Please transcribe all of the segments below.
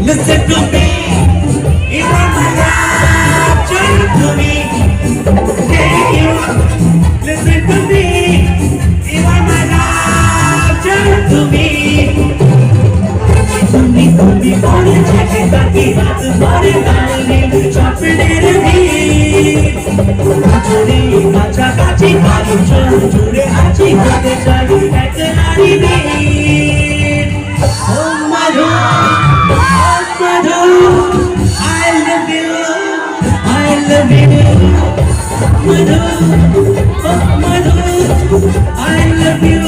listen to me. You are my love, turn to me. Hey, you, listen to me. You are my love, turn to me. তুমি তুমি করে থাকে বাকি রাত ভরে গানে স্বপ্নের ভিড় জুড়ে কাছাকাছি কারো জুড়ে আছি হতে চাই এক নারী বীর ও মধু I love you Madhu O Madhu I love you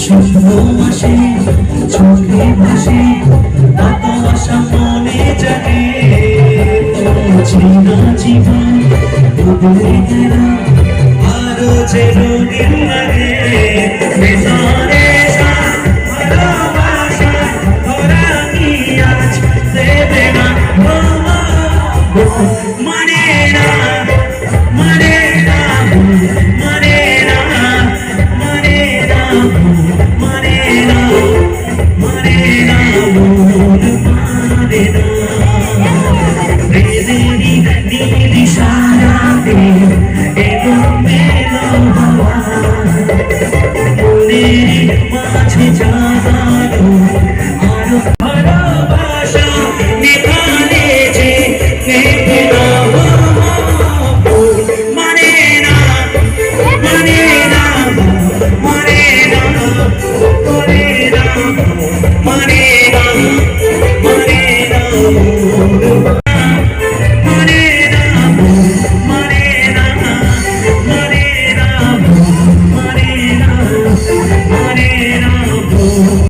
স্বপ্ন আসে চোখে ভাসে কত আশা মনে জাগে চেনা জীবন ডুবে গেল আরো যে রঙিন লাগে ভেতরে ভালোবাসা ওরা কি আজ দেবে না মানে না মানে না মানে না মানে না মানে না মানে না মন মানে না বেদেরি নীলি সারাতে এলো মেলো হাওয়া মনের মাঝে জাগালো আরো ভালোবাসা নিভানে যে কেঁদে না মানে না মানে না মানে না মানে না মানে